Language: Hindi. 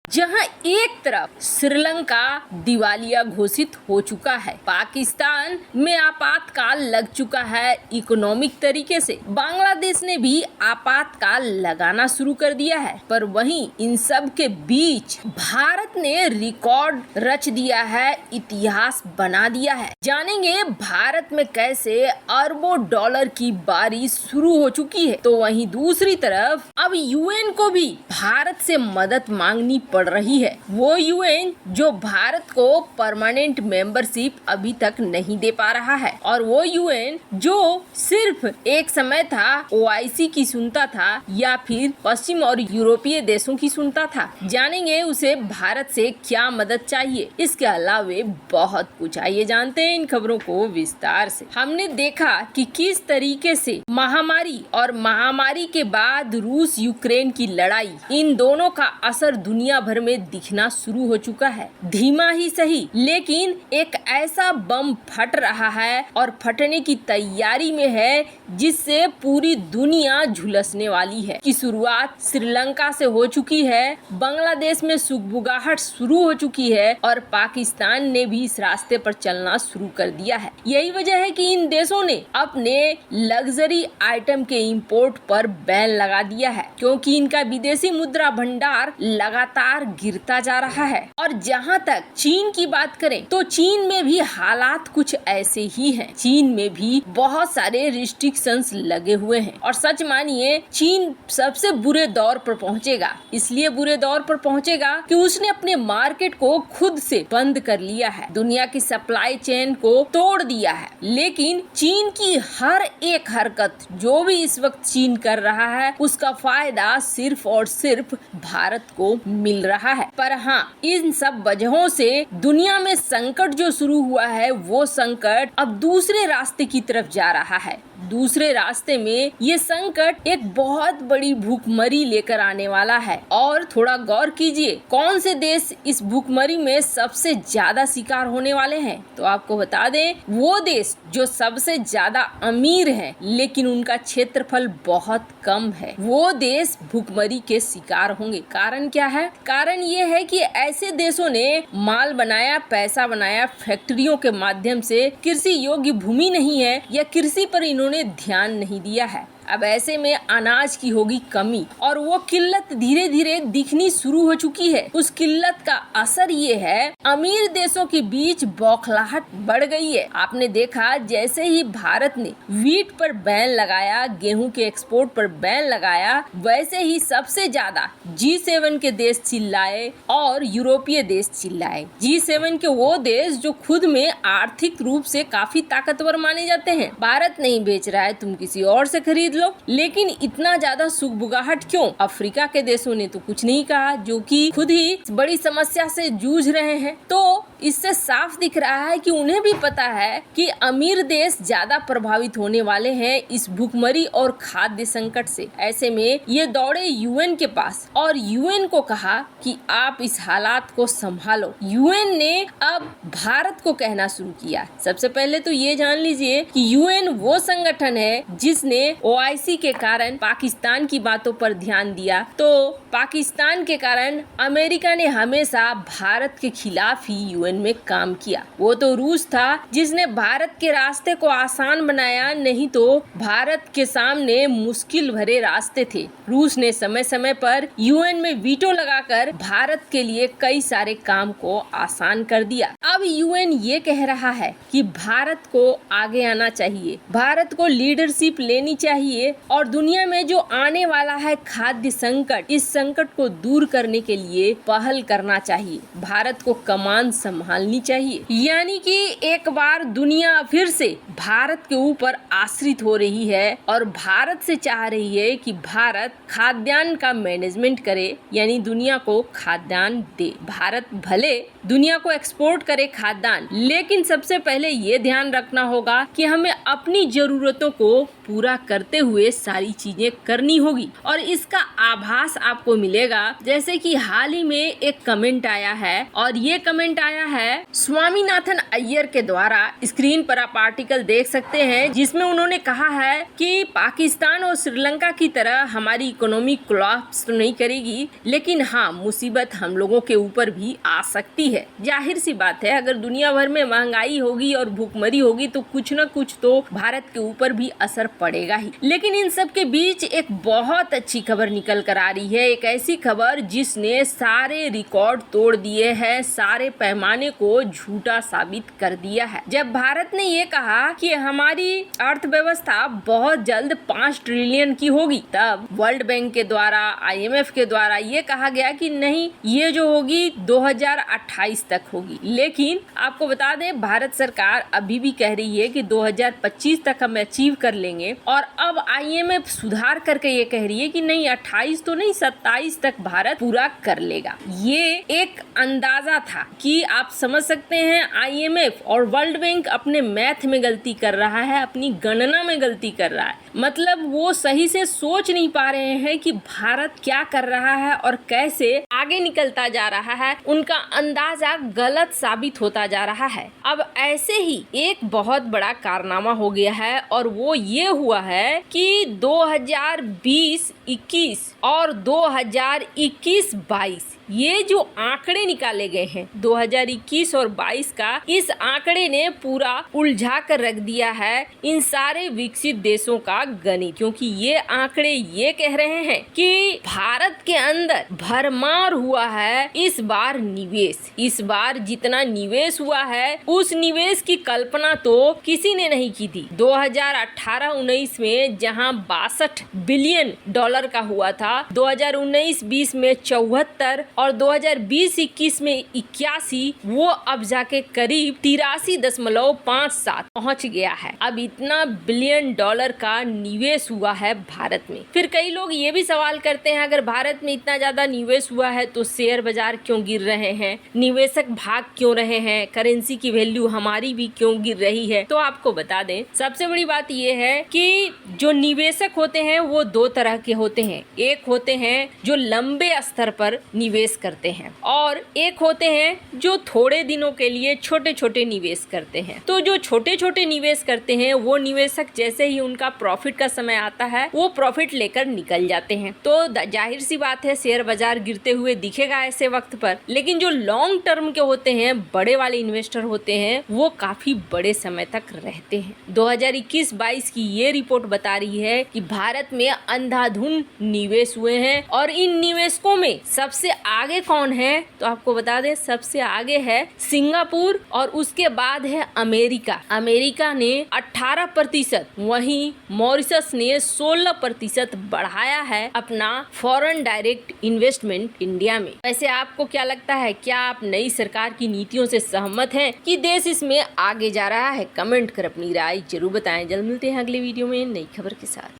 जहां एक तरफ श्रीलंका दिवालिया घोषित हो चुका है, पाकिस्तान में आपातकाल लग चुका है इकोनॉमिक तरीके से, बांग्लादेश ने भी आपातकाल लगाना शुरू कर दिया है, पर वहीं इन सब के बीच भारत ने रिकॉर्ड रच दिया है, इतिहास बना दिया है। जानेंगे भारत में कैसे अरबों डॉलर की बारिश शुरू हो चुकी है, तो वहीं दूसरी तरफ अब यूएन को भी भारत से मदद मांगनी पड़ रही है। वो यूएन जो भारत को परमानेंट मेंबरशिप अभी तक नहीं दे पा रहा है, और वो यूएन जो सिर्फ एक समय था ओआईसी की सुनता था या फिर पश्चिम और यूरोपीय देशों की सुनता था। जानेंगे उसे भारत से क्या मदद चाहिए, इसके अलावे बहुत कुछ। आइए जानते हैं इन खबरों को विस्तार से। हमने देखा कि किस तरीके से महामारी और महामारी के बाद रूस यूक्रेन की लड़ाई, इन दोनों का असर दुनिया भर में दिखना शुरू हो चुका है। धीमा ही सही, लेकिन एक ऐसा बम फट रहा है और फटने की तैयारी में है जिससे पूरी दुनिया झुलसने वाली है। की शुरुआत श्रीलंका से हो चुकी है, बांग्लादेश में सुगबुगाहट शुरू हो चुकी है और पाकिस्तान ने भी इस रास्ते पर चलना शुरू कर दिया है। यही वजह है कि इन देशों ने अपने लग्जरी आइटम के इंपोर्ट पर बैन लगा दिया है, क्योंकि इनका विदेशी मुद्रा भंडार लगातार गिरता जा रहा है। और जहां तक चीन की बात करें तो चीन में भी हालात कुछ ऐसे ही हैं। चीन में भी बहुत सारे रिस्ट्रिक्शंस लगे हुए हैं और सच मानिए चीन सबसे बुरे दौर पर पहुंचेगा। इसलिए बुरे दौर पर पहुंचेगा कि उसने अपने मार्केट को खुद से बंद कर लिया है, दुनिया की सप्लाई चेन को तोड़ दिया है। लेकिन चीन की हर एक हरकत जो भी इस वक्त चीन कर रहा है, उसका फायदा सिर्फ और सिर्फ भारत को मिल रहा है। पर हाँ, इन सब वजहों से दुनिया में संकट जो शुरू हुआ है, वो संकट अब दूसरे रास्ते की तरफ जा रहा है। दूसरे रास्ते में ये संकट एक बहुत बड़ी भूखमरी लेकर आने वाला है। और थोड़ा गौर कीजिए, कौन से देश इस भूखमरी में सबसे ज्यादा शिकार होने वाले हैं। तो आपको बता दें, वो देश जो सबसे ज्यादा अमीर हैं, लेकिन उनका क्षेत्रफल बहुत कम है, वो देश भूखमरी के शिकार होंगे। कारण क्या है? कारण ये है कि ऐसे देशों ने माल बनाया, पैसा बनाया, फैक्ट्रियों के माध्यम से कृषि योग्य भूमि नहीं है या कृषि पर इन्होंने ध्यान नहीं दिया है। अब ऐसे में अनाज की होगी कमी और वो किल्लत धीरे धीरे दिखनी शुरू हो चुकी है। उस किल्लत का असर ये है, अमीर देशों के बीच बौखलाहट बढ़ गई है। आपने देखा जैसे ही भारत ने व्हीट पर बैन लगाया, गेहूं के एक्सपोर्ट पर बैन लगाया, वैसे ही सबसे ज्यादा G7 के देश चिल्लाए और यूरोपीय देश चिल्लाए। G7 के वो देश जो खुद में आर्थिक रूप से काफी ताकतवर माने जाते हैं। भारत नहीं बेच रहा है, तुम किसी और से खरीद लो। लेकिन इतना ज्यादा सुगबुगाहट क्यों? अफ्रीका के देशों ने तो कुछ नहीं कहा, जो कि खुद ही बड़ी समस्या से जूझ रहे हैं। तो इससे साफ दिख रहा है कि उन्हें भी पता है कि अमीर देश ज्यादा प्रभावित होने वाले हैं इस भूखमरी और खाद्य संकट से। ऐसे में ये दौड़े यूएन के पास और यूएन को कहा कि आप इस हालात को संभालो। यूएन ने अब भारत को कहना शुरू किया। सबसे पहले तो ये जान लीजिए कि यूएन वो संगठन है जिसने ओआईसी के कारण पाकिस्तान की बातों पर ध्यान दिया। तो पाकिस्तान के कारण अमेरिका ने हमेशा भारत के खिलाफ ही यूएन में काम किया। वो तो रूस था जिसने भारत के रास्ते को आसान बनाया, नहीं तो भारत के सामने मुश्किल भरे रास्ते थे। रूस ने समय समय पर यूएन में वीटो लगाकर भारत के लिए कई सारे काम को आसान कर दिया। अब यूएन ये कह रहा है कि भारत को आगे आना चाहिए, भारत को लीडरशिप लेनी चाहिए और दुनिया में जो आने वाला है खाद्य संकट, इस संकट को दूर करने के लिए पहल करना चाहिए। भारत को कमान संभालनी चाहिए। यानी कि एक बार दुनिया फिर से भारत के ऊपर आश्रित हो रही है और भारत से चाह रही है कि भारत खाद्यान्न का मैनेजमेंट करे, यानी दुनिया को खाद्यान्न दे। भारत भले दुनिया को एक्सपोर्ट करे खाद्यान्न, लेकिन सबसे पहले ये ध्यान रखना होगा कि हमें अपनी जरूरतों को पूरा करते हुए सारी चीजें करनी होगी और इसका आभास आपको मिलेगा। जैसे कि हाल ही में एक कमेंट आया है और ये कमेंट आया है स्वामीनाथन अय्यर के द्वारा। स्क्रीन पर आप आर्टिकल देख सकते हैं जिसमें उन्होंने कहा है कि पाकिस्तान और श्रीलंका की तरह हमारी इकोनॉमी कोलैप्स तो नहीं करेगी, लेकिन हाँ मुसीबत हम लोगों के ऊपर भी आ सकती है। जाहिर सी बात है, अगर दुनिया भर में महंगाई होगी और भूखमरी होगी तो कुछ न कुछ तो भारत के ऊपर भी असर पड़ेगा ही। लेकिन इन सब के बीच एक बहुत अच्छी खबर निकल कर आ रही है, एक ऐसी खबर जिसने सारे रिकॉर्ड तोड़ दिए हैं, सारे पैमाने को झूठा साबित कर दिया है। जब भारत ने ये कहा कि हमारी अर्थव्यवस्था बहुत जल्द 5 ट्रिलियन की होगी, तब वर्ल्ड बैंक के द्वारा, IMF के द्वारा ये कहा गया कि नहीं, ये जो होगी 2028 तक होगी। लेकिन आपको बता दें, भारत सरकार अभी भी कह रही है कि 2025 तक हम अचीव कर लेंगे और अब IMF सुधार करके ये कह रही है कि नहीं 28 तो नहीं 27 तक भारत पूरा कर लेगा। ये एक अंदाजा था कि आप समझ सकते हैं IMF और वर्ल्ड बैंक अपने मैथ में गलती कर रहा है, अपनी गणना में गलती कर रहा है। मतलब वो सही से सोच नहीं पा रहे हैं कि भारत क्या कर रहा है और कैसे आगे निकलता जा रहा है। उनका अंदाजा गलत साबित होता जा रहा है। अब ऐसे ही एक बहुत बड़ा कारनामा हो गया है और वो ये हुआ है कि 2020-21 और 2021-22 ये जो आंकड़े निकाले गए हैं 2021 और 22 का, इस आंकड़े ने पूरा उलझा कर रख दिया है इन सारे विकसित देशों का गणित। क्योंकि ये आंकड़े ये कह रहे हैं कि भारत के अंदर भरमार हुआ है इस बार निवेश। इस बार जितना निवेश हुआ है उस निवेश की कल्पना तो किसी ने नहीं की थी। 2018-19 में जहां 62 बिलियन डॉलर का हुआ था, 2019-20 में 74 और 2020-21 में 81, वो अब जाके करीब 83.57 पहुंच गया है। अब इतना बिलियन डॉलर का निवेश हुआ है भारत में। फिर कई लोग ये भी सवाल करते हैं, अगर भारत में इतना ज्यादा निवेश हुआ है तो शेयर बाजार क्यों गिर रहे हैं, निवेशक भाग क्यों रहे हैं, करेंसी की वैल्यू हमारी भी क्यों गिर रही है। तो आपको बता दें, सबसे बड़ी बात यह है कि जो निवेशक होते हैं वो 2 तरह के होते हैं। एक होते हैं जो लंबे स्तर पर निवेश करते हैं और एक होते हैं जो थोड़े दिनों के लिए छोटे छोटे निवेश करते हैं। तो जो छोटे छोटे निवेश करते हैं वो निवेशक जैसे ही उनका प्रॉफिट का समय आता है वो प्रॉफिट लेकर निकल जाते हैं। तो जाहिर सी बात है शेयर बाजार गिरते हुए दिखेगा ऐसे वक्त पर। लेकिन जो लॉन्ग टर्म के होते हैं, बड़े वाले इन्वेस्टर होते हैं, वो काफी बड़े समय तक रहते हैं। 2021-22 की ये रिपोर्ट बता रही है कि भारत में अंधाधुंध निवेश हुए हैं और इन निवेशकों में सबसे आगे कौन है तो आपको बता दें, सबसे आगे है सिंगापुर और उसके बाद है अमेरिका। अमेरिका ने 18%, वहीं मॉरिशस ने 16% बढ़ाया है अपना फॉरेन डायरेक्ट इन्वेस्टमेंट इंडिया में। वैसे आपको क्या लगता है, क्या आप नई सरकार की नीतियों से सहमत हैं कि देश इसमें आगे जा रहा है? कमेंट कर अपनी राय जरूर बताएं। जल्द मिलते हैं अगले वीडियो में नई खबर के साथ।